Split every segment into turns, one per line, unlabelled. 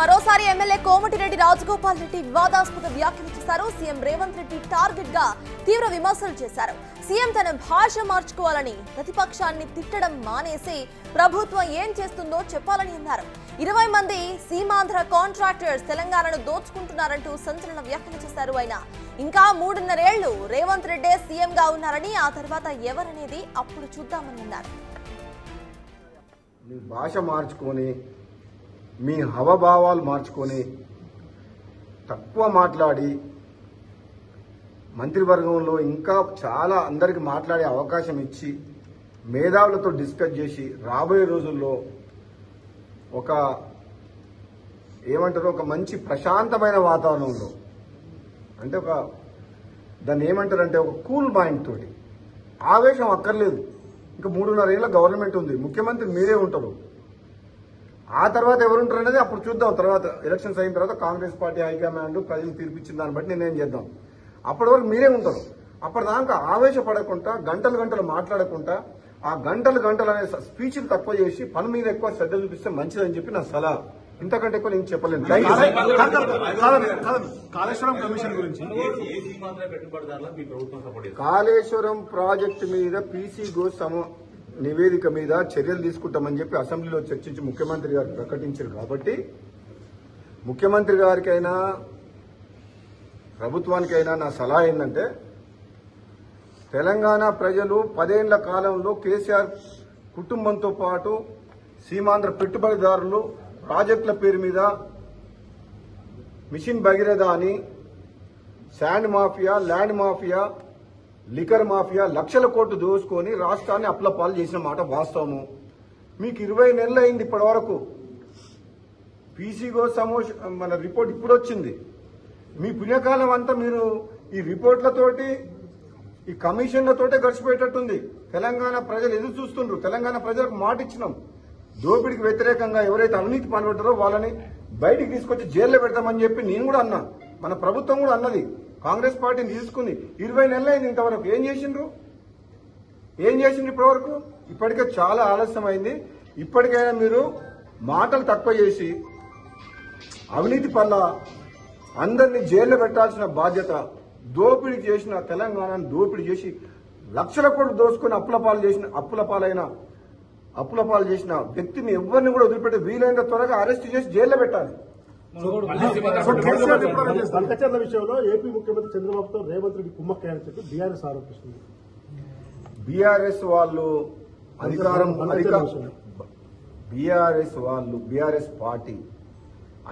మరోసారి ఎమ్మెల్యే కోమటిరెడ్డి రాజగోపాల్ రెడ్డి వివాదాస్పద వ్యాఖ్యలు చేశారు. సీఎం రేవంత్ రెడ్డి టార్గెట్ గా తీవ్ర విమర్శలు చేశారు. సీఎం తన భాష మార్చుకోవాలని, ప్రతిపక్షాన్ని తిట్టడం మానేసి ప్రభుత్వం ఏం చేస్తుందో చెప్పాలని అన్నారు. 20 మంది సీమాంధ్ర కాంట్రాక్టర్స్ తెలంగాణను దోచుకుంటున్నారంటూ సంచలన వ్యాఖ్యలు చేశారు. ఆయన ఇంకా 3.5 ఏళ్లు రేవంత్ రెడ్డే సీఎం గా ఉన్నారని, ఆ తర్వాత ఎవరనేది అప్పుడు చూద్దామని అన్నారు.
మీ భాష మార్చుకొని, మీ హవభావాలు మార్చుకొని, తక్కువ మాట్లాడి మంత్రివర్గంలో ఇంకా చాలా అందరికి మాట్లాడే అవకాశం ఇచ్చి మేధావులతో డిస్కస్ చేసి రాబోయే రోజుల్లో ఒక మంచి ప్రశాంతమైన వాతావరణంలో, అంటే దాన్ని ఏమంటారంటే ఒక కూల్ మైండ్ తోటి, ఆవేశం అక్కర్లేదు. ఇంకా 3.5 ఏళ్ల గవర్నమెంట్ ఉంది, ముఖ్యమంత్రి మీరే ఉంటారు. ఆ తర్వాత ఎవరుంటారు అనేది అప్పుడు చూద్దాం. తర్వాత ఎలక్షన్స్ అయిన తర్వాత కాంగ్రెస్ పార్టీ హైకమాండ్ ప్రజలు తీర్పిచ్చిన దాన్ని బట్టి నిర్ణయం చేద్దాం. అప్పటి వరకు మీరే ఉంటారు. అప్పటిదాకా ఆవేశపడకుండా, గంటలు మాట్లాడకుండా, ఆ గంటలు అనే స్పీచ్లు తక్కువ చేసి పని మీద ఎక్కువ శ్రద్ధ చూపిస్తే మంచిదని చెప్పి నా సలహా. ఇంతకంటే ఎక్కువ నేను చెప్పలేను.
కాళేశ్వరం కమిషన్ గురించి,
కాళేశ్వరం ప్రాజెక్టు మీద పీసీ ఘోష్ నివేదిక మీద చర్యలు తీసుకుంటామని చెప్పి అసెంబ్లీలో చర్చించి ముఖ్యమంత్రి గారు ప్రకటించారు. కాబట్టి ముఖ్యమంత్రి గారికైనా ప్రభుత్వానికైనా నా సలహా ఏంటంటే, తెలంగాణ ప్రజలు 10 ఏళ్ల కాలంలో కేసీఆర్ కుటుంబంతో పాటు సీమాంధ్ర పెట్టుబడిదారులు ప్రాజెక్టుల పేరు మీద మిషన్ భగీరథ అని, sand mafia, land mafia, liquor mafia లక్షల కోట్లు దోసుకొని రాష్ట్రాన్ని అప్లపాలు చేసిన మాట వాస్తవము. మీకు 20 నెలలు అయింది ఇప్పటి వరకు. పీసీగో మన రిపోర్ట్ ఇప్పుడు వచ్చింది. మీ పుణ్యకాలం అంతా మీరు ఈ రిపోర్ట్లతోటి, ఈ కమిషన్లతోటే గడిచిపోయేటట్టుంది. తెలంగాణ ప్రజలు ఎదురు చూస్తుండ్రు. తెలంగాణ ప్రజలకు మాట ఇచ్చినాం, దోపిడికి వ్యతిరేకంగా ఎవరైతే అవినీతి పాల్పడ్డారో వాళ్ళని బయటికి తీసుకొచ్చి జైల్లో పెడతామని చెప్పి నేను కూడా అన్నా, మన ప్రభుత్వం కూడా అన్నది. కాంగ్రెస్ పార్టీని తీసుకుంది. 20 నెలలు అయింది. ఇంతవరకు ఏం చేసిండ్రు ఇప్పటివరకు? ఇప్పటికే చాలా ఆలస్యం అయింది. ఇప్పటికైనా మీరు మాటలు తక్కువ చేసి అవినీతి పట్ల అందరినీ జైల్లో పెట్టాల్సిన బాధ్యత, దోపిడీ చేసిన తెలంగాణను దోపిడీ చేసి లక్షల కోట్లు దోసుకుని అప్పులపాలు చేసిన వ్యక్తిని ఎవరిని కూడా వదిలిపెట్టి వీలైనంత త్వరగా అరెస్ట్ చేసి జైల్లో పెట్టాలి.
బంకచర్ల విషయంలో ఏపీ ముఖ్యమంత్రి చంద్రబాబుతో రేవంత్ రెడ్డి కుమ్మక్కయ్యని చెప్పి బీఆర్ఎస్ ఆరోపిస్తుంది.
బీఆర్ఎస్ పార్టీ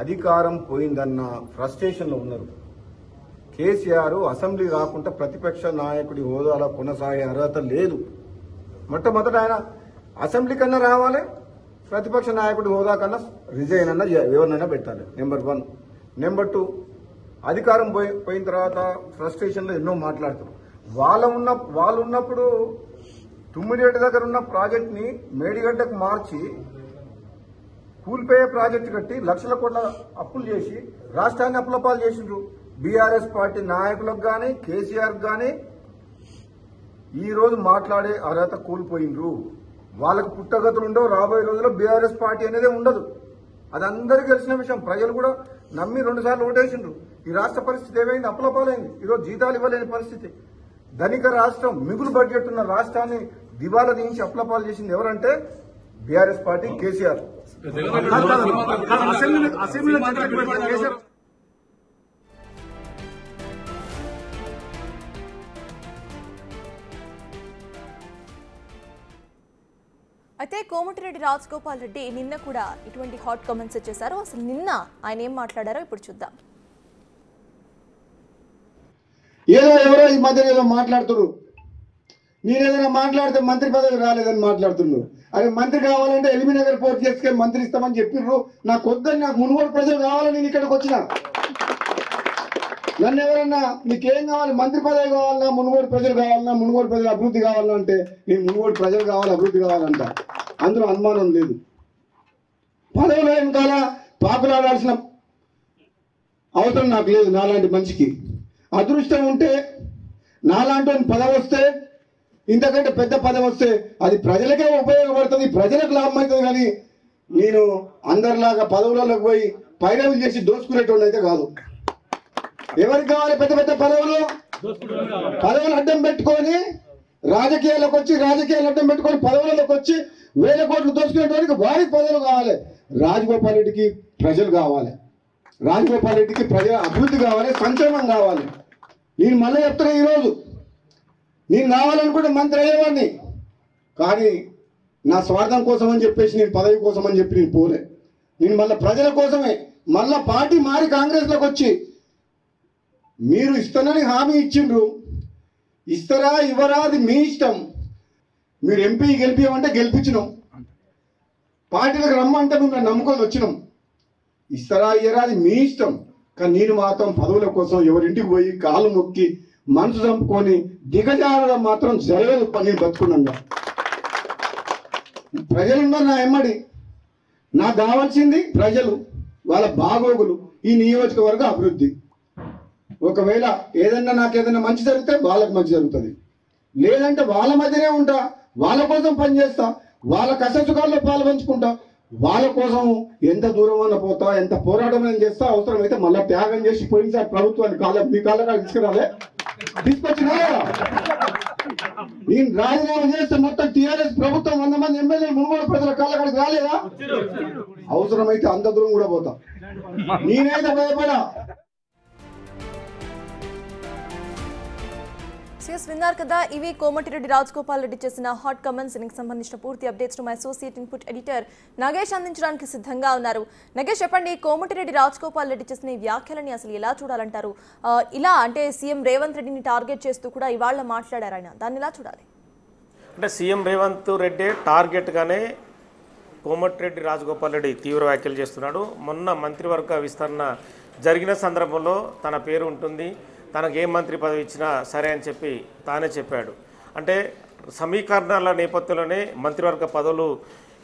అధికారం పోయిందన్న ఫ్రస్ట్రేషన్ లో ఉన్నారు. కేసీఆర్ అసెంబ్లీ రాకుండా ప్రతిపక్ష నాయకుడి హోదాలో కొనసాగే అర్హత లేదు. మొట్టమొదట ఆయన అసెంబ్లీ కన్నా రావాలి, ప్రతిపక్ష నాయకుడి హోదా కన్నా రిజైన్ అన్న ఎవరినైనా పెట్టాలి. నెంబర్ 1. నెంబర్ 2, అధికారం పోయిన తర్వాత ఫ్రస్ట్రేషన్ లో ఎన్నో మాట్లాడుతారు. వాళ్ళు ఉన్నప్పుడు తుమ్మిడిగడ్డ దగ్గర ఉన్న ప్రాజెక్ట్ ని మేడిగడ్డకు మార్చి కూల్పోయే ప్రాజెక్టు కట్టి లక్షల కోట్ల అప్పులు చేసి రాష్ట్రాన్ని అప్పులపాలు చేసిండ్రు. బీఆర్ఎస్ పార్టీ నాయకులకు గాని, కేసీఆర్ గాని ఈ రోజు మాట్లాడే అర్హత కోల్పోయిండ్రు. వాళ్ళకు పుట్టగతులు ఉండవు. రాబోయే రోజుల్లో బీఆర్ఎస్ పార్టీ అనేది ఉండదు. అది అందరికీ తెలిసిన విషయం. ప్రజలు కూడా నమ్మి 2 సార్లు ఓటేసిండ్రు. ఈ రాష్ట్ర పరిస్థితి ఏమైంది? అప్పులపాలైంది. ఈరోజు జీతాలు ఇవ్వలేని పరిస్థితి. ధనిక రాష్ట్రం, మిగులు బడ్జెట్ ఉన్న రాష్ట్రాన్ని దివాలా దించి అప్పులపాలు చేసింది ఎవరంటే బీఆర్ఎస్ పార్టీ, కేసీఆర్.
అయితే కోమటిరెడ్డి రాజగోపాల్ రెడ్డి నిన్న కూడా ఇటువంటి హాట్ కామెంట్స్ చేశారు. అసలు నిన్న ఆయన ఏం మాట్లాడారో ఇప్పుడు చూద్దాం.
ఎవరో ఈ మధ్య ఏదో మాట్లాడుతున్నారు. నేను ఏదైనా మాట్లాడితే మంత్రి పదవి రాలేదని మాట్లాడుతున్నారు. అరే మంత్రి కావాలంటే ఎలిమినగర్ పోర్ట్ చేసుకొని మంత్రి ఇస్తామని చెప్పిర్రు. నాకు వద్దని, నాకు మునుగోడు ప్రజలు కావాలని నేను ఇక్కడికి వచ్చిన. నన్ను ఎవరన్నా నీకేం కావాలి, మంత్రి పదవి కావాలన్నా, మునుగోడు ప్రజలు కావాలన్నా, మునుగోడు ప్రజలు అభివృద్ధి కావాలన్నా అంటే నేను మునుగోడు ప్రజలు కావాలి, అభివృద్ధి కావాలంట. అందులో అనుమానం లేదు. పదవుల వెనకాల పాకులాడాల్సిన అవసరం నాకు లేదు. నాలాంటి మనిషికి అదృష్టం ఉంటే, నాలాంటి పదవి వస్తే, ఇంతకంటే పెద్ద పదవి వస్తే అది ప్రజలకే ఉపయోగపడుతుంది, ప్రజలకు లాభం అవుతుంది. కానీ నేను అందరిలాగా పదవులలోకి పోయి పైరవులు చేసి దోసుకునేటోళ్ళు అయితే కాదు. ఎవరికి కావాలి పెద్ద పెద్ద పదవులు? పదవులు అడ్డం పెట్టుకొని రాజకీయాల్లోకి వచ్చి అడ్డం పెట్టుకొని పదవులలోకి వచ్చి వేల కోట్లు దోచుకునేటోడికి వారికి పదవులు కావాలి. రాజగోపాల్ రెడ్డికి ప్రజలు కావాలి. రాజగోపాల్ రెడ్డికి ప్రజల అభివృద్ధి కావాలి, సంక్షేమం కావాలి. నేను మళ్ళీ చెప్తున్నా, ఈరోజు నేను కావాలనుకుంటే మంత్రి అయ్యేవాడిని, కానీ నా స్వార్థం కోసం అని చెప్పేసి నేను పదవి కోసం అని చెప్పి నేను పోలే. నేను మళ్ళీ ప్రజల కోసమే మళ్ళా పార్టీ మారి కాంగ్రెస్లోకి వచ్చి మీరు ఇస్తానని హామీ ఇచ్చిండ్రు, ఇస్తారా ఇవ్వరా అది మీ ఇష్టం. మీరు ఎంపీ గెలిపియమంటే గెలిపించినాం, పార్టీలకు రమ్మంటే మేము నమ్ముకొని వచ్చినాం. ఇస్తారా ఇయ్యరా అది మీ ఇష్టం. కానీ నేను మాత్రం పదవుల కోసం ఎవరింటికి పోయి కాళ్ళు మొక్కి మనసు చంపుకొని దిగజారడం మాత్రం జరగదు. నేను బతుకున్నాను. ప్రజలున్నారు నా ఎమ్మడి. నాకు కావాల్సింది ప్రజలు, వాళ్ళ బాగోగులు, ఈ నియోజకవర్గ అభివృద్ధి. ఒకవేళ నాకు ఏదైనా మంచి జరిగితే వాళ్ళకి మంచి జరుగుతుంది, లేదంటే వాళ్ళ మధ్యనే ఉంటా, వాళ్ళ కోసం పనిచేస్తా, వాళ్ళ కష్టసుఖాల్లో పాలు పంచుకుంటా, వాళ్ళ కోసం ఎంత దూరం అన్న పోతా, ఎంత పోరాటం అని చేస్తా, అవసరమైతే మళ్ళీ త్యాగం చేసి పోయినసారి ప్రభుత్వాన్ని మీ కాళ్ళ తీసుకురాలే, తీసుకొచ్చినా. నేను రాజీనామా చేస్తే మొత్తం టీఆర్ఎస్ ప్రభుత్వం 100 మంది ఎమ్మెల్యేలు మునుగోడు ప్రజల కాళ్ళ కాడికి రాలేదా? అవసరమైతే అంత దూరం కూడా పోతా. నేనైతే భయపడా.
సిఎస్ విన్నారు కదా, ఇవి కోమటిరెడ్డి రాజగోపాల్ రెడ్డి చేసిన హాట్ కమెంట్స్. దీనికి సంబంధించిన పూర్తి updates my associate input editor Nagesh అందించడానికి సిద్ధంగా ఉన్నారు. నగేష్, చెప్పండి, కోమటిరెడ్డి రాజగోపాల్ రెడ్డి చేసిన ఈ వ్యాఖ్యలని అసలు ఎలా చూడాలంటారు? ఇలా అంటే సీఎం రేవంత్ రెడ్డిని టార్గెట్ చేస్తూ కూడా ఇవాళ మాట్లాడారు ఆయన, దాన్ని ఎలా చూడాలి?
అంటే సీఎం రేవంత్ రెడ్డి టార్గెట్గానే కోమటిరెడ్డి రాజగోపాల్ రెడ్డి తీవ్ర వ్యాఖ్యలు చేస్తున్నాడు. మొన్న మంత్రివర్గ విస్తరణ జరిగిన సందర్భంలో తన పేరు ఉంటుంది, తనకు ఏ మంత్రి పదవి ఇచ్చినా సరే అని చెప్పి తానే చెప్పాడు. అంటే సమీకరణాల నేపథ్యంలోనే మంత్రివర్గ పదవులు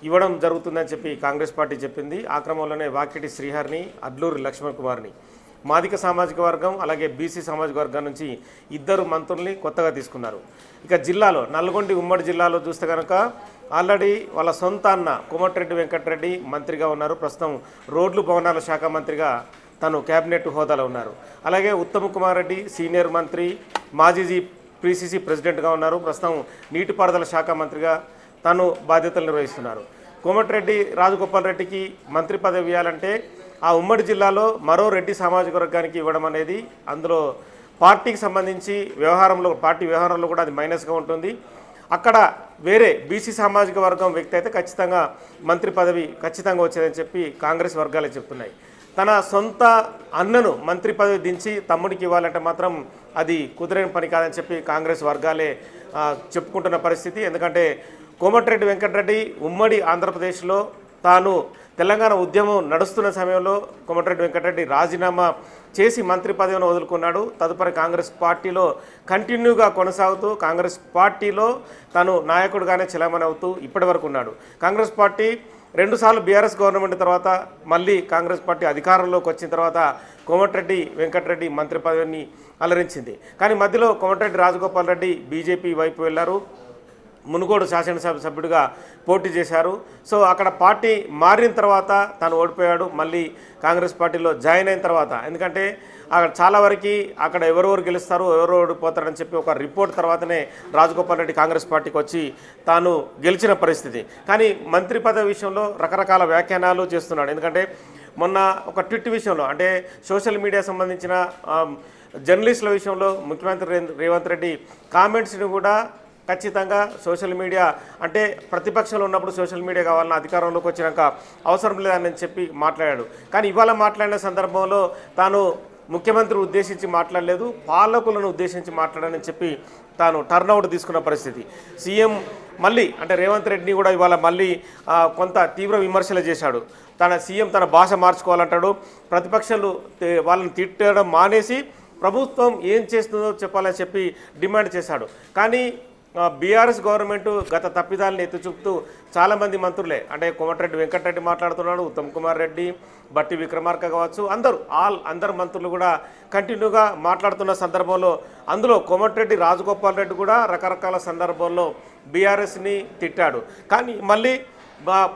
ఇవ్వడం జరుగుతుందని చెప్పి కాంగ్రెస్ పార్టీ చెప్పింది. ఆ క్రమంలోనే వాకిటి శ్రీహరిని, అడ్లూరి లక్ష్మణ్ కుమార్ని మాదిక సామాజిక వర్గం అలాగే బీసీ సామాజిక వర్గం నుంచి 2 మంత్రుల్ని కొత్తగా తీసుకున్నారు. ఇక జిల్లాలో నల్గొండ ఉమ్మడి జిల్లాలో చూస్తే కనుక ఆల్రెడీ వాళ్ళ సొంత అన్న కోమటిరెడ్డి వెంకటరెడ్డి మంత్రిగా ఉన్నారు. ప్రస్తుతం రోడ్లు భవనాల శాఖ మంత్రిగా తను కేబినెట్ హోదాలో ఉన్నారు. అలాగే ఉత్తమ్ కుమార్ రెడ్డి సీనియర్ మంత్రి, మాజీ పిసిసి ప్రెసిడెంట్గా ఉన్నారు. ప్రస్తుతం నీటిపారుదల శాఖ మంత్రిగా తను బాధ్యతలు నిర్వహిస్తున్నారు. కోమటిరెడ్డి రాజగోపాల్ రెడ్డికి మంత్రి పదవి ఇవ్వాలంటే ఆ ఉమ్మడి జిల్లాలో మరో రెడ్డి సామాజిక వర్గానికి ఇవ్వడం అనేది అందులో పార్టీకి సంబంధించి పార్టీ వ్యవహారంలో కూడా అది మైనస్గా ఉంటుంది. అక్కడ వేరే బీసీ సామాజిక వర్గం వ్యక్తి అయితే ఖచ్చితంగా మంత్రి పదవి ఖచ్చితంగా వచ్చేదని చెప్పి కాంగ్రెస్ వర్గాలే చెప్తున్నాయి. తన సొంత అన్నను మంత్రి పదవి దించి తమ్ముడికి ఇవ్వాలంటే మాత్రం అది కుదిరైన పని కాదని చెప్పి కాంగ్రెస్ వర్గాలే చెప్పుకుంటున్న పరిస్థితి. ఎందుకంటే కోమటిరెడ్డి వెంకటరెడ్డి ఉమ్మడి ఆంధ్రప్రదేశ్లో తాను తెలంగాణ ఉద్యమం నడుస్తున్న సమయంలో కోమటిరెడ్డి వెంకటరెడ్డి రాజీనామా చేసి మంత్రి పదవిని వదులుకున్నాడు. తదుపరి కాంగ్రెస్ పార్టీలో కంటిన్యూగా కొనసాగుతూ కాంగ్రెస్ పార్టీలో తాను నాయకుడిగానే చలామణి అవుతూ ఇప్పటి వరకు ఉన్నాడు. కాంగ్రెస్ పార్టీ 2 సార్లు బీఆర్ఎస్ గవర్నమెంట్ తర్వాత మళ్ళీ కాంగ్రెస్ పార్టీ అధికారంలోకి వచ్చిన తర్వాత కోమటిరెడ్డి వెంకటరెడ్డి మంత్రి పదవిని అలరించింది. కానీ మధ్యలో కోమటిరెడ్డి రాజగోపాల్ రెడ్డి బీజేపీ వైపు వెళ్లారు, మునుగోడు శాసనసభ సభ్యుడిగా పోటీ చేశారు. సో అక్కడ పార్టీ మారిన తర్వాత తను ఓడిపోయాడు. మళ్ళీ కాంగ్రెస్ పార్టీలో జాయిన్ అయిన తర్వాత, ఎందుకంటే అక్కడ చాలా వరకు అక్కడ ఎవరెవరు గెలుస్తారు ఎవరు ఓడిపోతారని చెప్పి ఒక రిపోర్ట్ తర్వాతనే రాజగోపాల్ రెడ్డి కాంగ్రెస్ పార్టీకి వచ్చి తాను గెలిచిన పరిస్థితి. కానీ మంత్రి పదవి విషయంలో రకరకాల వ్యాఖ్యానాలు చేస్తున్నాడు. ఎందుకంటే మొన్న ఒక ట్వీట్ విషయంలో, అంటే సోషల్ మీడియా సంబంధించిన జర్నలిస్టుల విషయంలో ముఖ్యమంత్రి రేవంత్ రెడ్డి కామెంట్స్ని కూడా ఖచ్చితంగా సోషల్ మీడియా, అంటే ప్రతిపక్షంలో ఉన్నప్పుడు సోషల్ మీడియా కావాలన్న అధికారంలోకి వచ్చినాక అవసరం లేదని చెప్పి మాట్లాడాడు. కానీ ఇవాళ మాట్లాడిన సందర్భంలో తాను ముఖ్యమంత్రి ఉద్దేశించి మాట్లాడలేదు, పాలకులను ఉద్దేశించి మాట్లాడని చెప్పి తాను టర్నౌట్ తీసుకున్న పరిస్థితి. సీఎం మళ్ళీ అంటే రేవంత్ రెడ్డిని కూడా ఇవాళ మళ్ళీ కొంత తీవ్ర విమర్శలు చేశాడు. సీఎం తన భాష మార్చుకోవాలంటాడు, ప్రతిపక్షాలు వాళ్ళని తిట్టడం మానేసి ప్రభుత్వం ఏం చేస్తుందో చెప్పాలని చెప్పి డిమాండ్ చేశాడు. కానీ బీఆర్ఎస్ గవర్నమెంట్ గత తప్పిదాలను ఎత్తి చూపుతూ చాలామంది మంత్రులే, అంటే కోమటిరెడ్డి వెంకటరెడ్డి మాట్లాడుతున్నాడు, ఉత్తమ్ కుమార్ రెడ్డి, బట్టి విక్రమార్క కావచ్చు, అందరు మంత్రులు కూడా కంటిన్యూగా మాట్లాడుతున్న సందర్భంలో అందులో కోమటిరెడ్డి రాజగోపాల్ రెడ్డి కూడా రకరకాల సందర్భాల్లో బీఆర్ఎస్ని తిట్టాడు. కానీ మళ్ళీ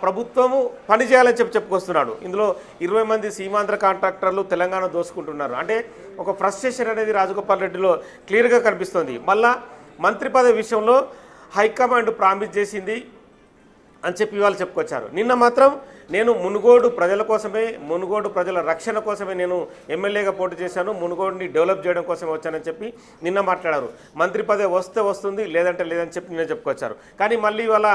ప్రభుత్వము పని చేయాలని చెప్పుకొస్తున్నాడు. ఇందులో 20 మంది సీమాంధ్ర కాంట్రాక్టర్లు తెలంగాణ దోసుకుంటున్నారు. అంటే ఒక ఫ్రస్ట్రేషన్ అనేది రాజగోపాల్ రెడ్డిలో క్లియర్గా కనిపిస్తుంది. మళ్ళా మంత్రి పదవి విషయంలో హైకమాండ్ ప్రామిస్ చేసింది అని చెప్పి వాళ్ళు చెప్పుకొచ్చారు. నిన్న మాత్రం నేను మునుగోడు ప్రజల కోసమే, మునుగోడు ప్రజల రక్షణ కోసమే నేను ఎమ్మెల్యేగా పోటీ చేశాను, మునుగోడుని డెవలప్ చేయడం కోసమే వచ్చానని చెప్పి నిన్న మాట్లాడారు. మంత్రి పదవి వస్తే వస్తుంది, లేదంటే లేదని చెప్పి నిన్న చెప్పుకొచ్చారు. కానీ మళ్ళీ వాళ్ళ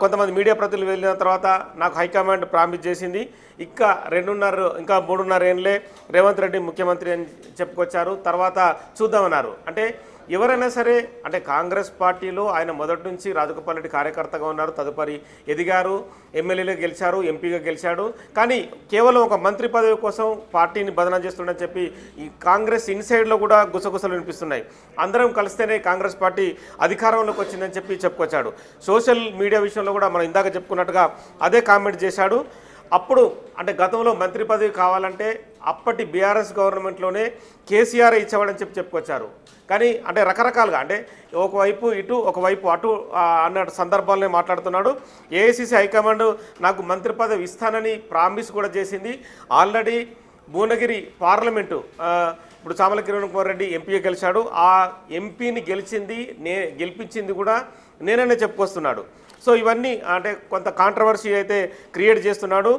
కొంతమంది మీడియా ప్రతినిధులు వెళ్ళిన తర్వాత నాకు హైకమాండ్ ప్రామిస్ చేసింది, ఇంకా 3.5 ఏళ్ళే రేవంత్ రెడ్డి ముఖ్యమంత్రి అని చెప్పుకొచ్చారు, తర్వాత చూద్దామన్నారు. అంటే ఎవరైనా సరే, అంటే కాంగ్రెస్ పార్టీలో ఆయన మొదటి నుంచి రాజగోపాల్ రెడ్డి కార్యకర్తగా ఉన్నారు, తదుపరి ఎదిగారు, ఎమ్మెల్యేగా గెలిచారు, ఎంపీగా గెలిచాడు. కానీ కేవలం ఒక మంత్రి పదవి కోసం పార్టీని బదనాం చేస్తుండని చెప్పి ఈ కాంగ్రెస్ ఇన్సైడ్లో కూడా గుసగుసలు వినిపిస్తున్నాయి. అందరం కలిస్తేనే కాంగ్రెస్ పార్టీ అధికారంలోకి వచ్చిందని చెప్పి చెప్పుకొచ్చాడు. సోషల్ మీడియా విషయంలో కూడా మనం ఇందాక చెప్పుకున్నట్టుగా అదే కామెంట్ చేశాడు. అప్పుడు అంటే గతంలో మంత్రి పదవి కావాలంటే అప్పటి బీఆర్ఎస్ గవర్నమెంట్లోనే కేసీఆర్ ఇచ్చేవాడని చెప్పుకొచ్చారు. కానీ అంటే రకరకాలుగా, అంటే ఒకవైపు ఇటు ఒకవైపు అటు అన్న సందర్భాలనే మాట్లాడుతున్నాడు. ఏఐసీసీ హైకమాండ్ నాకు మంత్రి పదవి ఇస్తానని ప్రామిస్ కూడా చేసింది. ఆల్రెడీ భువనగిరి పార్లమెంటు ఇప్పుడు చామల కిరణ్ కుమార్ రెడ్డి ఎంపీగా గెలిచాడు. ఆ ఎంపీని గెలిపించింది కూడా నేననే చెప్పుకొస్తున్నాడు. సో ఇవన్నీ అంటే కొంత కాంట్రవర్సీ అయితే క్రియేట్ చేస్తున్నాడు.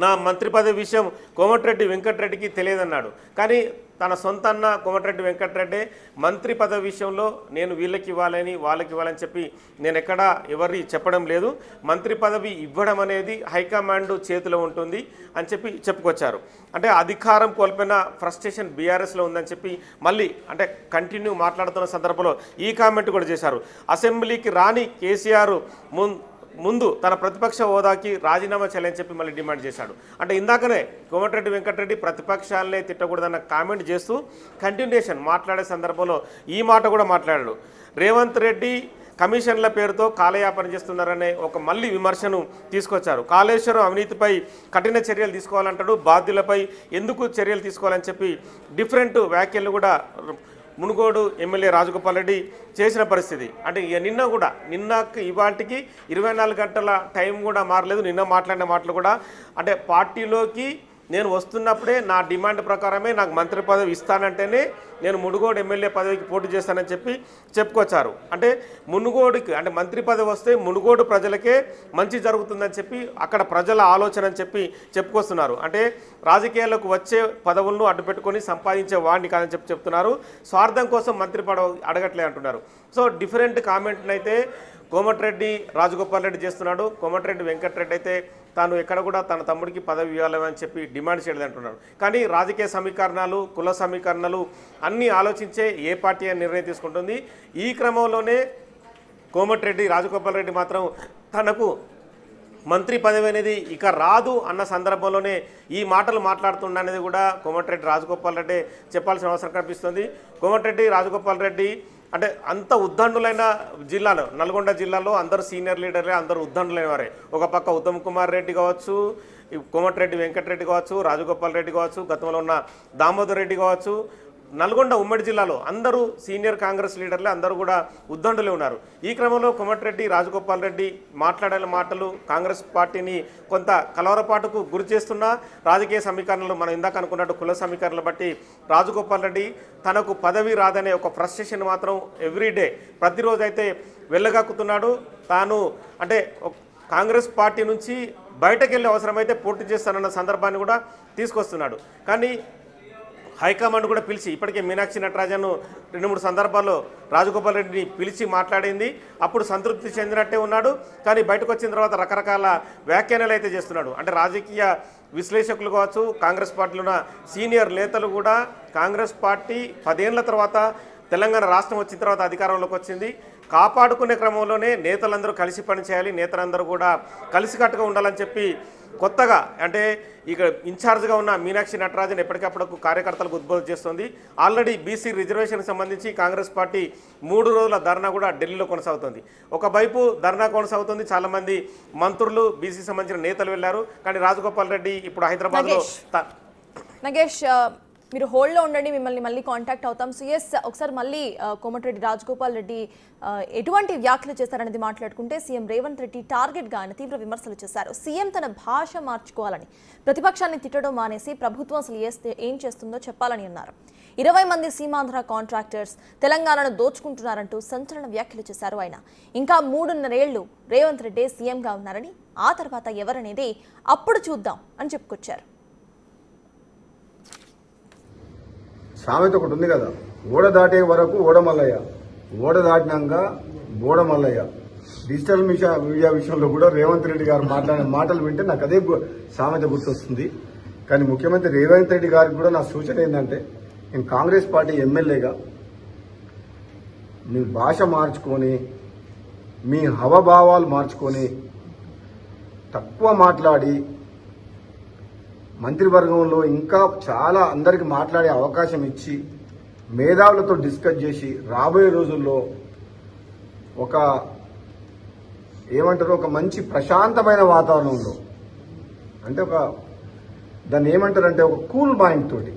నా మంత్రి పదవి విషయం కోమటిరెడ్డి వెంకటరెడ్డికి తెలియదన్నాడు. కానీ తన సొంత అన్న కోమటిరెడ్డి వెంకటరెడ్డి మంత్రి పదవి విషయంలో నేను వీళ్ళకి ఇవ్వాలని వాళ్ళకి ఇవ్వాలని చెప్పి నేను ఎక్కడా ఎవరి చెప్పడం లేదు. మంత్రి పదవి ఇవ్వడం అనేది హైకమాండ్ చేతిలో ఉంటుంది అని చెప్పి చెప్పుకొచ్చారు. అంటే అధికారం కోల్పోయిన ఫ్రస్ట్రేషన్ బీఆర్ఎస్లో ఉందని చెప్పి మళ్ళీ అంటే కంటిన్యూ మాట్లాడుతున్న సందర్భంలో ఈ కామెంట్ కూడా చేశారు. అసెంబ్లీకి రాని కేసీఆర్ ముందు తన ప్రతిపక్ష హోదాకి రాజీనామా చేయాలని చెప్పి మళ్ళీ డిమాండ్ చేశాడు. అంటే ఇందాకనే కోమటిరెడ్డి వెంకటరెడ్డి ప్రతిపక్షాలనే తిట్టకూడదన్న కామెంట్ చేస్తూ కంటిన్యూషన్ మాట్లాడే సందర్భంలో ఈ మాట కూడా మాట్లాడాడు. రేవంత్ రెడ్డి కమిషన్ల పేరుతో కాలయాపన చేస్తున్నారనే ఒక మళ్ళీ విమర్శను తీసుకొచ్చారు. కాళేశ్వరం అవినీతిపై కఠిన చర్యలు తీసుకోవాలంటాడు, బాధ్యులపై ఎందుకు చర్యలు తీసుకోవాలని చెప్పి డిఫరెంట్ వ్యాఖ్యలు కూడా మునుగోడు ఎమ్మెల్యే రాజగోపాల్ రెడ్డి చేసిన పరిస్థితి. అంటే నిన్నకి ఇవాటికి 24 గంటల టైం కూడా మారలేదు. నిన్న మాట్లాడిన మాటలు కూడా అంటే పార్టీలోకి నేను వస్తున్నప్పుడే నా డిమాండ్ ప్రకారమే నాకు మంత్రి పదవి ఇస్తానంటేనే నేను మునుగోడు ఎమ్మెల్యే పదవికి పోటీ చేస్తానని చెప్పి చెప్పుకొచ్చారు. అంటే మునుగోడుకి అంటే మంత్రి పదవి వస్తే మునుగోడు ప్రజలకే మంచి జరుగుతుందని చెప్పి అక్కడ ప్రజల ఆలోచన అని చెప్పి చెప్పుకొస్తున్నారు. అంటే రాజకీయాలకు వచ్చే పదవులను అడ్డుపెట్టుకొని సంపాదించే వాడిని కాదని చెప్పి చెప్తున్నారు. స్వార్థం కోసం మంత్రి పదవి అడగట్లే అంటున్నారు. సో డిఫరెంట్ కామెంట్ని అయితే కోమటిరెడ్డి రాజగోపాల్ రెడ్డి చేస్తున్నాడు. కోమటిరెడ్డి వెంకటరెడ్డి అయితే తాను ఎక్కడ కూడా తన తమ్ముడికి పదవి ఇవ్వాలని చెప్పి డిమాండ్ చేయలేదు అంటున్నాడు. కానీ రాజకీయ సమీకరణాలు, కుల సమీకరణలు అన్నీ ఆలోచించే ఏ పార్టీ అని నిర్ణయం తీసుకుంటుంది. ఈ క్రమంలోనే కోమటిరెడ్డి రాజగోపాల్ రెడ్డి మాత్రం తనకు మంత్రి పదవి అనేది ఇక రాదు అన్న సందర్భంలోనే ఈ మాటలు మాట్లాడుతుండనేది కూడా కోమటిరెడ్డి రాజగోపాల్ రెడ్డి చెప్పాల్సిన అవసరం కనిపిస్తుంది. కోమటిరెడ్డి రాజగోపాల్ రెడ్డి అంటే అంత ఉద్దండులైన జిల్లాలో, నల్గొండ జిల్లాలో అందరూ సీనియర్ లీడర్లే, అందరూ ఉద్దండులైన వారే. ఒక పక్క ఉత్తమ్ కుమార్ రెడ్డి కావచ్చు, కోమటిరెడ్డి వెంకటరెడ్డి కావచ్చు, రాజగోపాల్ రెడ్డి కావచ్చు, గతంలో ఉన్న దామోదర్ రెడ్డి కావచ్చు, నల్గొండ ఉమ్మడి జిల్లాలో అందరూ సీనియర్ కాంగ్రెస్ లీడర్లే, అందరూ కూడా ఉద్దండులే ఉన్నారు. ఈ క్రమంలో కోమటిరెడ్డి రాజగోపాల్ రెడ్డి మాట్లాడిన మాటలు కాంగ్రెస్ పార్టీని కొంత కలవరపాటుకు గురి చేస్తున్న రాజకీయ సమీకరణలు మనం ఇందాక అనుకున్నట్టు కుల సమీకరణలు బట్టి రాజగోపాల్ రెడ్డి తనకు పదవి రాదనే ఒక ఫ్రస్ట్రేషన్ మాత్రం ఎవ్రీడే ప్రతిరోజు అయితే వెళ్ళగక్కుతున్నాడు. తాను అంటే కాంగ్రెస్ పార్టీ నుంచి బయటకు వెళ్ళే అవసరమైతే పోటీ చేస్తానన్న సందర్భాన్ని కూడా తీసుకొస్తున్నాడు. కానీ హైకమాండ్ కూడా పిలిచి ఇప్పటికే మీనాక్షి నటరాజన్ను 2-3 సందర్భాల్లో రాజగోపాల్ రెడ్డిని పిలిచి మాట్లాడింది. అప్పుడు సంతృప్తి చెందినట్టే ఉన్నాడు. కానీ బయటకు వచ్చిన తర్వాత రకరకాల వ్యాఖ్యానాలు అయితే చేస్తున్నాడు. అంటే రాజకీయ విశ్లేషకులు కావచ్చు, కాంగ్రెస్ పార్టీలో ఉన్న సీనియర్ నేతలు కూడా కాంగ్రెస్ పార్టీ 10 ఏళ్ల తర్వాత తెలంగాణ రాష్ట్రం వచ్చిన తర్వాత అధికారంలోకి వచ్చింది, కాపాడుకునే క్రమంలోనే నేతలందరూ కలిసి పనిచేయాలి, నేతలందరూ కూడా కలిసికట్టుగా ఉండాలని చెప్పి కొత్తగా అంటే ఇక ఇన్ఛార్జ్గా ఉన్న మీనాక్షి నటరాజన్ ఎప్పటికప్పుడు కార్యకర్తలకు ఉద్బోధన చేస్తుంది. ఆల్రెడీ బీసీ రిజర్వేషన్కి సంబంధించి కాంగ్రెస్ పార్టీ 3 రోజుల ధర్నా కూడా ఢిల్లీలో కొనసాగుతుంది. ఒకవైపు ధర్నా కొనసాగుతుంది, చాలామంది మంత్రులు బీసీ సంబంధించిన నేతలు వెళ్ళారు. కానీ రాజగోపాల్ రెడ్డి ఇప్పుడు హైదరాబాద్లో
నగేష్ మీరు హోల్డ్లో ఉండండి, మిమ్మల్ని మళ్ళీ కాంటాక్ట్ అవుతాం. సో ఎస్, ఒకసారి మళ్ళీ కోమటిరెడ్డి రాజగోపాల్ రెడ్డి ఎటువంటి వ్యాఖ్యలు చేశారనేది మాట్లాడుకుంటే, సీఎం రేవంత్ రెడ్డి టార్గెట్గా ఆయన తీవ్ర విమర్శలు చేశారు. సీఎం తన భాష మార్చుకోవాలని, ప్రతిపక్షాన్ని తిట్టడం మానేసి ప్రభుత్వం అసలు ఏం చేస్తుందో చెప్పాలని అన్నారు. 20 మంది సీమాంధ్ర కాంట్రాక్టర్స్ తెలంగాణను దోచుకుంటున్నారంటూ సంచలన వ్యాఖ్యలు చేశారు ఆయన. ఇంకా 3.5 ఏళ్లు రేవంత్ రెడ్డి సీఎంగా ఉన్నారని, ఆ తర్వాత ఎవరనేది అప్పుడు చూద్దాం అని చెప్పుకొచ్చారు.
సామెత ఒకటి ఉంది కదా, ఓడ దాటే వరకు ఓడమల్లయ్య, ఓడ దాటినాక బోడమల్లయ్య. డిజిటల్ మీడియా విషయంలో కూడా రేవంత్ రెడ్డి గారు మాట్లాడిన మాటలు వింటే నాకు అదే సామెత గుర్తొస్తుంది. కానీ ముఖ్యమంత్రి రేవంత్ రెడ్డి గారికి కూడా నా సూచన ఏంటంటే, నేను కాంగ్రెస్ పార్టీ ఎమ్మెల్యేగా మీ భాష మార్చుకొని, మీ హవభావాలు మార్చుకొని, తక్కువ మాట్లాడి, మంత్రివర్గంలో ఇంకా చాలా అందరికి మాట్లాడే అవకాశం ఇచ్చి, మేధావులతో డిస్కస్ చేసి, రాబోయే రోజుల్లో ఒక మంచి ప్రశాంతమైన వాతావరణంలో, అంటే దాన్ని ఏమంటారంటే ఒక కూల్ మైండ్ తోటి,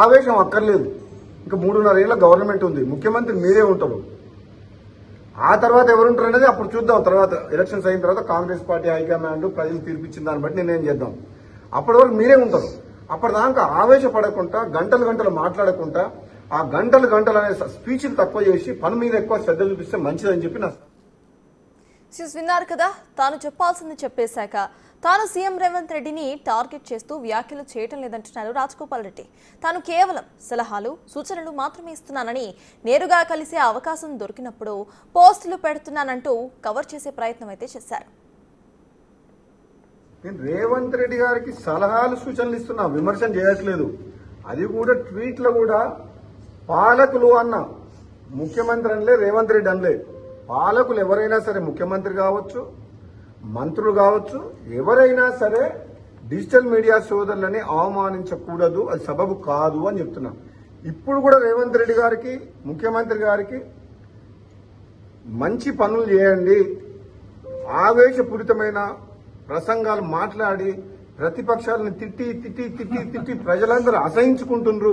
ఆవేశం అక్కర్లేదు. ఇంకా 3.5 ఏళ్ల గవర్నమెంట్ ఉంది, ముఖ్యమంత్రి మీరే ఉంటారు. ఆ తర్వాత ఎవరుంటారు అనేది అప్పుడు చూద్దాం. తర్వాత ఎలక్షన్స్ అయిన తర్వాత కాంగ్రెస్ పార్టీ హైకమాండ్ ప్రజలు తీర్పిచ్చిన దాన్ని బట్టి నిర్ణయం చేద్దాం. అప్పటి వరకు మీరే ఉంటారు. అప్పటిదాకా ఆవేశపడకుండా, గంటలు మాట్లాడకుండా, ఆ గంటలు అనే స్పీచ్లు తక్కువ చేసి పని మీద ఎక్కువ శ్రద్ధ చూపిస్తే మంచిదని చెప్పి నా
విన్నారు కదా, తాను చెప్పాల్సింది చెప్పేశాక తాను సీఎం రేవంత్ రెడ్డిని టార్గెట్ చేస్తూ వ్యాఖ్యలు చేయటం లేదంటున్నారు రాజగోపాల్ రెడ్డి. తాను కేవలం సలహాలు, సూచనలు మాత్రమే ఇస్తున్నానని, నేరుగా కలిసే అవకాశం దొరికినప్పుడు పోస్టులు పెడుతున్నానంటూ కవర్ చేసే ప్రయత్నం అయితే చేశారు.
నేను రేవంత్ రెడ్డి గారికి సలహాలు, సూచనలు ఇస్తున్నా, విమర్శన చేయట్లేదు. అది కూడా ట్వీట్లో కూడా పాలకులు అన్న, ముఖ్యమంత్రి అనలే, రేవంత్ రెడ్డి అనలే. పాలకులు ఎవరైనా సరే, ముఖ్యమంత్రి కావచ్చు, మంత్రులు కావచ్చు, ఎవరైనా సరే డిజిటల్ మీడియా సోదరులని అవమానించకూడదు, అది సబబు కాదు అని చెప్తున్నా. ఇప్పుడు కూడా రేవంత్ రెడ్డి గారికి, ముఖ్యమంత్రి గారికి మంచి పనులు చేయండి, ఆవేశపూరితమైన ప్రసంగాలు మాట్లాడి ప్రతిపక్షాలను తిట్టి ప్రజలందరూ అసహించుకుంటున్నారు.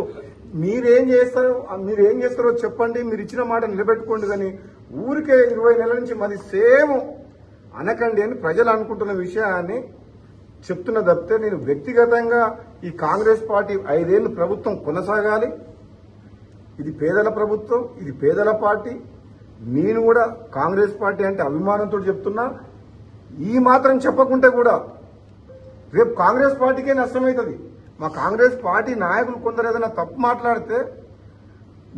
మీరేం చేస్తారో చెప్పండి, మీరు ఇచ్చిన మాట నిలబెట్టుకోండి, కానీ ఊరికే 20 నెలల నుంచి మాది సేమ్ అనకండి అని ప్రజలు అనుకుంటున్న విషయాన్ని చెప్తున్న తప్పితే, నేను వ్యక్తిగతంగా ఈ కాంగ్రెస్ పార్టీ 5 ఏళ్లు ప్రభుత్వం కొనసాగాలి, ఇది పేదల ప్రభుత్వం, ఇది పేదల పార్టీ, నేను కూడా కాంగ్రెస్ పార్టీ అంటే అభిమానంతో చెప్తున్నా. ఈ మాత్రం చెప్పకుంటే కూడా రేపు కాంగ్రెస్ పార్టీకే నష్టమవుతుంది. మా కాంగ్రెస్ పార్టీ నాయకులు కొందరు ఏదైనా తప్పు మాట్లాడితే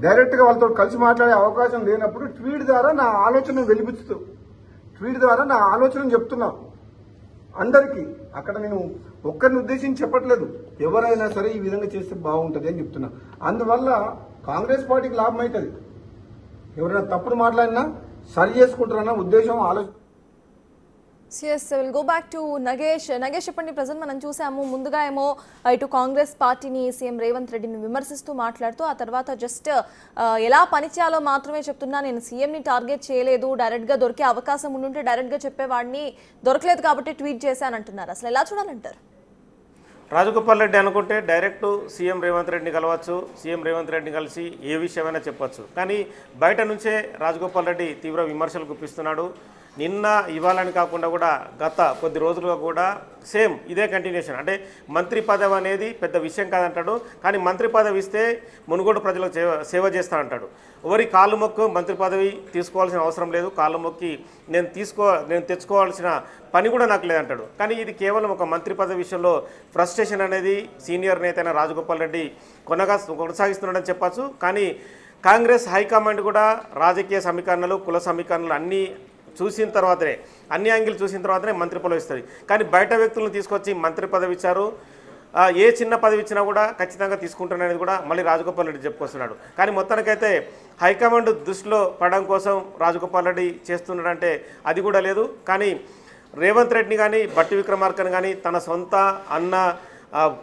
డైరెక్ట్గా వాళ్ళతో కలిసి మాట్లాడే అవకాశం లేనప్పుడు ట్వీట్ ద్వారా నా ఆలోచన వెలిపిస్తూ, ట్వీట్ ద్వారా నా ఆలోచన చెప్తున్నా అందరికీ. అక్కడ నేను ఒక్కరిని ఉద్దేశించి చెప్పట్లేదు, ఎవరైనా సరే ఈ విధంగా చేస్తే బాగుంటుంది అని చెప్తున్నా. అందువల్ల కాంగ్రెస్ పార్టీకి లాభం అవుతుంది. ఎవరైనా తప్పుడు మాట్లాడినా సరి చేసుకుంటారన్న ఉద్దేశం, ఆలోచన.
Yes, we'll go back to Nagesh. Nagesh, చెప్పండి, ప్రజెంట్ మనం చూసాము, ముందుగా ఏమో ఇటు కాంగ్రెస్ పార్టీని సీఎం రేవంత్ రెడ్డిని విమర్శిస్తూ మాట్లాడుతూ, ఆ తర్వాత జస్ట్ ఎలా పనిచేయాలో మాత్రమే చెప్తున్నా, నేను సీఎంని టార్గెట్ చేయలేదు, డైరెక్ట్గా దొరికే అవకాశం ఉండుంటే డైరెక్ట్గా చెప్పేవాడిని, దొరకలేదు కాబట్టి ట్వీట్ చేశానంటున్నారు. అసలు ఎలా చూడాలంటారు?
రాజగోపాల్ రెడ్డి అనుకుంటే డైరెక్ట్ సీఎం రేవంత్ రెడ్డిని కలవచ్చు, సీఎం రేవంత్ రెడ్డిని కలిసి ఏ విషయమైనా చెప్పచ్చు. కానీ బయట నుంచే రాజగోపాల్ రెడ్డి తీవ్ర విమర్శలు గుప్పిస్తున్నాడు. నిన్న ఇవ్వాలని కాకుండా కూడా గత కొద్ది రోజులుగా కూడా సేమ్ ఇదే కంటిన్యూషన్. అంటే మంత్రి పదవి అనేది పెద్ద విషయం కాదంటాడు, కానీ మంత్రి పదవి ఇస్తే మునుగోడు ప్రజలకు సేవ చేస్తానంటాడు. ఎవరి కాళ్ళు మొక్కు మంత్రి పదవి తీసుకోవాల్సిన అవసరం లేదు, కాళ్ళు మొక్కి నేను తెచ్చుకోవాల్సిన పని కూడా నాకు లేదంటాడు. కానీ ఇది కేవలం ఒక మంత్రి పదవి విషయంలో ఫ్రస్ట్రేషన్ అనేది సీనియర్ నేత అయిన రాజగోపాల్ రెడ్డి కొనసాగిస్తున్నాడని చెప్పచ్చు. కానీ కాంగ్రెస్ హైకమాండ్ కూడా రాజకీయ సమీకరణలు, కుల సమీకరణలు అన్నీ చూసిన తర్వాతనే, అన్ని యాంగిల్ చూసిన తర్వాతనే మంత్రి పదవి ఇస్తుంది. కానీ బయట వ్యక్తులను తీసుకొచ్చి మంత్రి పదవి ఇచ్చారు, ఏ చిన్న పదవి ఇచ్చినా కూడా ఖచ్చితంగా తీసుకుంటాననేది కూడా మళ్ళీ రాజగోపాల్ రెడ్డి చెప్పుకొస్తున్నాడు. కానీ మొత్తానికైతే హైకమాండ్ దృష్టిలో పడడం కోసం రాజగోపాల్ రెడ్డి చేస్తున్నాడంటే అది కూడా లేదు. కానీ రేవంత్ రెడ్డిని కానీ, బట్టి విక్రమార్కని కానీ, తన సొంత అన్న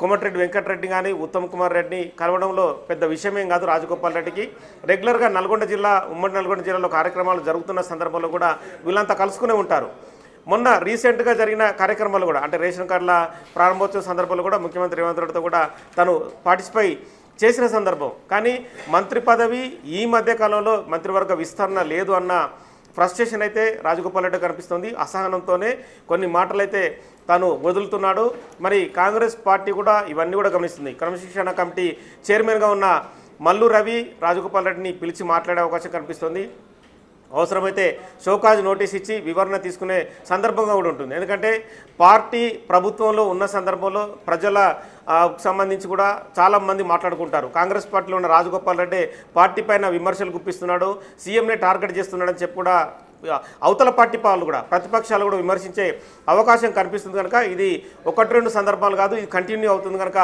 కోమటిరెడ్డి వెంకటరెడ్డి కానీ, ఉత్తమ్ కుమార్ రెడ్డిని కలవడంలో పెద్ద విషయమేం కాదు రాజగోపాల్ రెడ్డికి. రెగ్యులర్గా ఉమ్మడి నల్గొండ జిల్లాలో కార్యక్రమాలు జరుగుతున్న సందర్భంలో కూడా వీళ్ళంతా కలుసుకునే ఉంటారు. మొన్న రీసెంట్గా జరిగిన కార్యక్రమాలు కూడా, అంటే రేషన్ కార్డుల ప్రారంభోత్సవ సందర్భంలో కూడా ముఖ్యమంత్రి రేవంత్ రెడ్డితో కూడా తను పార్టిసిపేట్ చేసిన సందర్భం. కానీ మంత్రి పదవి ఈ మధ్య కాలంలో మంత్రివర్గ విస్తరణ లేదు అన్న ఫ్రస్ట్రేషన్ అయితే రాజగోపాల్ రెడ్డి కనిపిస్తుంది. అసహనంతోనే కొన్ని మాటలైతే తాను వదులుతున్నాడు. మరి కాంగ్రెస్ పార్టీ కూడా ఇవన్నీ కూడా గమనిస్తుంది. క్రమశిక్షణ కమిటీ చైర్మన్గా ఉన్న మల్లు రవి రాజగోపాల్ రెడ్డిని పిలిచి మాట్లాడే అవకాశం కనిపిస్తుంది. అవసరమైతే షోకాజ్ నోటీస్ ఇచ్చి వివరణ తీసుకునే సందర్భంగా కూడా ఉంటుంది. ఎందుకంటే పార్టీ ప్రభుత్వంలో ఉన్న సందర్భంలో ప్రజల సంబంధించి కూడా చాలామంది మాట్లాడుకుంటారు. కాంగ్రెస్ పార్టీలో ఉన్న రాజగోపాల్ రెడ్డి పార్టీ పైన విమర్శలు గుప్పిస్తున్నాడు, సీఎంనే టార్గెట్ చేస్తున్నాడని చెప్పి కూడా అవతల పార్టీ వాళ్ళు కూడా ప్రతిపక్షాలు కూడా విమర్శించే అవకాశం కనిపిస్తుంది. కనుక ఇది 1-2 సందర్భాలు కాదు, ఇది కంటిన్యూ అవుతుంది. కనుక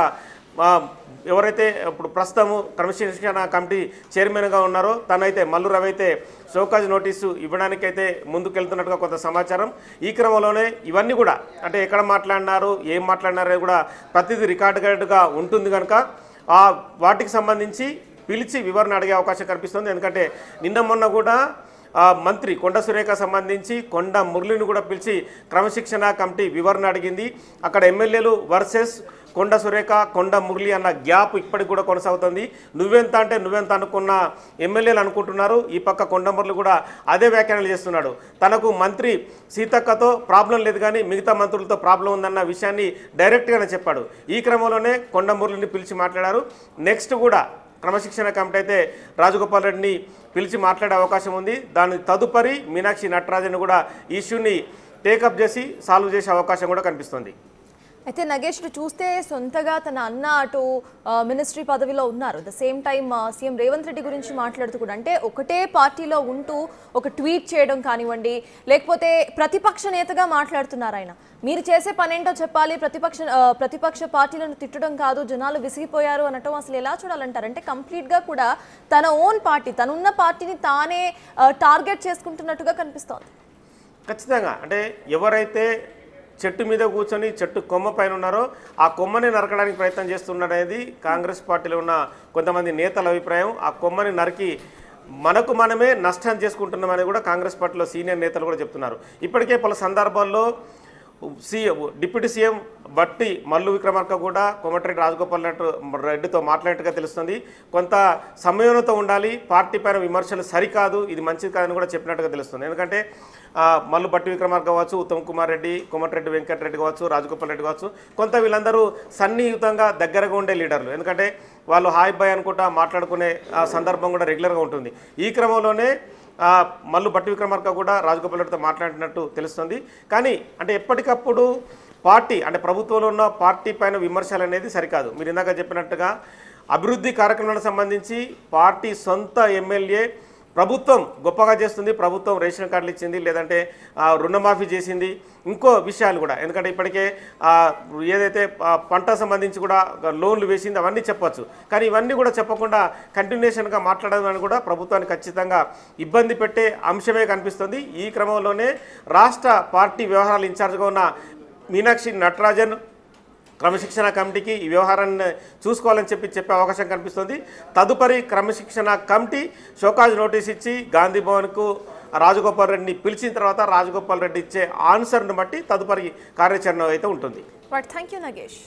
ఎవరైతే ఇప్పుడు ప్రస్తుతము క్రమశిక్షణ కమిటీ చైర్మన్గా ఉన్నారో తనైతే మల్లు రవి అయితే షోకాజ్ నోటీసు ఇవ్వడానికైతే ముందుకెళ్తున్నట్టుగా కొంత సమాచారం. ఈ క్రమంలోనే ఇవన్నీ కూడా అంటే ఎక్కడ మాట్లాడినారు, ఏం మాట్లాడినారో కూడా ప్రతిదీ రికార్డుగా ఉంటుంది. కనుక వాటికి సంబంధించి పిలిచి వివరణ అడిగే అవకాశం కనిపిస్తుంది. ఎందుకంటే నిన్న మొన్న కూడా మంత్రి కొండ సురేఖ సంబంధించి కొండ మురళిని కూడా పిలిచి క్రమశిక్షణ కమిటీ వివరణ అడిగింది. అక్కడ ఎమ్మెల్యేలు వర్సెస్ కొండ సురేఖ కొండ మురళి అన్న గ్యాప్ ఇప్పటికి కూడా కొనసాగుతుంది. నువ్వెంత అంటే నువ్వెంత అనుకున్న ఎమ్మెల్యేలు అనుకుంటున్నారు. ఈ పక్క కొండ మురళి కూడా అదే వ్యాఖ్యానాలు చేస్తున్నాడు. తనకు మంత్రి సీతక్కతో ప్రాబ్లం లేదు కానీ మిగతా మంత్రులతో ప్రాబ్లం ఉందన్న విషయాన్ని డైరెక్ట్గానే చెప్పాడు. ఈ క్రమంలోనే కొండ మురళిని పిలిచి మాట్లాడారు. నెక్స్ట్ కూడా క్రమశిక్షణ కమిటీ అయితే రాజగోపాల్ రెడ్డిని పిలిచి మాట్లాడే అవకాశం ఉంది. దాని తదుపరి మీనాక్షి నటరాజన్ కూడా ఇష్యూని టేకప్ చేసి సాల్వ్ చేసే అవకాశం కూడా కనిపిస్తుంది.
అయితే నగేష్ చూస్తే సొంతగా తన అన్న అటు మినిస్ట్రీ పదవిలో ఉన్నారు, the same time CM Revanth Reddy గురించి మాట్లాడుతూ కూడా అంటే ఒకటే పార్టీలో ఉంటూ ఒక ట్వీట్ చేయడం కానివ్వండి, లేకపోతే ప్రతిపక్ష నేతగా మాట్లాడుతున్నారు ఆయన. మీరు చేసే పనేంటో చెప్పాలి, ప్రతిపక్ష పార్టీలను తిట్టడం కాదు, జనాలు విసిగిపోయారు అనటం అసలు ఎలా చూడాలంటారు? అంటే కంప్లీట్గా కూడా తన ఓన్ పార్టీ, తనున్న పార్టీని తానే టార్గెట్ చేసుకుంటున్నట్టుగా కనిపిస్తోంది.
ఖచ్చితంగా అంటే ఎవరైతే చెట్టు మీద కూర్చొని చెట్టు కొమ్మ పైన ఉన్నారో ఆ కొమ్మని నరకడానికి ప్రయత్నం చేస్తున్నాడనేది కాంగ్రెస్ పార్టీలో ఉన్న కొంతమంది నేతల అభిప్రాయం. ఆ కొమ్మని నరికి మనకు మనమే నష్టం చేసుకుంటున్నామని కూడా కాంగ్రెస్ పార్టీలో సీనియర్ నేతలు కూడా చెప్తున్నారు. ఇప్పటికే పలు సందర్భాల్లో డిప్యూటీ సీఎం బట్టి మల్లు విక్రమార్క కూడా కోమటిరెడ్డి రాజగోపాల్ రెడ్డితో మాట్లాడినట్టుగా తెలుస్తుంది. కొంత సమయంతో ఉండాలి, పార్టీ పైన విమర్శలు సరికాదు, ఇది మంచిది కాదని కూడా చెప్పినట్టుగా తెలుస్తుంది. ఎందుకంటే మల్లు బట్టి విక్రమార్క కావచ్చు, ఉత్తమ్ కుమార్ రెడ్డి, కోమటిరెడ్డి వెంకటరెడ్డి కావచ్చు, రాజగోపాల్ రెడ్డి కావచ్చు, కొంత వీళ్ళందరూ సన్నిహితంగా దగ్గరగా ఉండే లీడర్లు. ఎందుకంటే వాళ్ళు హాయ్ బాయ్ అనుకుంటా మాట్లాడుకునే సందర్భం కూడా రెగ్యులర్గా ఉంటుంది. ఈ క్రమంలోనే మల్లు బట్టి విక్రమార్క కూడా రాజగోపాల్ రెడ్డితో మాట్లాడినట్టు తెలుస్తుంది. కానీ అంటే ఎప్పటికప్పుడు పార్టీ అంటే ప్రభుత్వంలో ఉన్న పార్టీ పైన విమర్శలు అనేది సరికాదు. మీరు ఇందాక చెప్పినట్టుగా అభివృద్ధి కార్యక్రమాలకు సంబంధించి పార్టీ సొంత ఎమ్మెల్యే ప్రభుత్వం గొప్పగా చేస్తుంది, ప్రభుత్వం రేషన్ కార్డులు ఇచ్చింది, లేదంటే రుణమాఫీ చేసింది, ఇంకో విషయాలు కూడా. ఎందుకంటే ఇప్పటికే ఏదైతే పంట సంబంధించి కూడా లోన్లు వేసింది అవన్నీ చెప్పచ్చు. కానీ ఇవన్నీ కూడా చెప్పకుండా కంటిన్యూషన్గా మాట్లాడడం అని కూడా ప్రభుత్వానికి ఖచ్చితంగా ఇబ్బంది పెట్టే అంశమే కనిపిస్తుంది. ఈ క్రమంలోనే రాష్ట్ర పార్టీ వ్యవహారాల ఇన్ఛార్జ్గా ఉన్న మీనాక్షి నటరాజన్ క్రమశిక్షణ కమిటీకి ఈ వ్యవహారాన్ని చూసుకోవాలని చెప్పే అవకాశం కనిపిస్తుంది. తదుపరి క్రమశిక్షణ కమిటీ షోకాజ్ నోటీస్ ఇచ్చి గాంధీ భవన్కు రాజగోపాల్ రెడ్డిని పిలిచిన తర్వాత రాజగోపాల్ రెడ్డి ఇచ్చే ఆన్సర్ను బట్టి తదుపరి కార్యాచరణ అయితే ఉంటుంది.
Thank you Nagesh.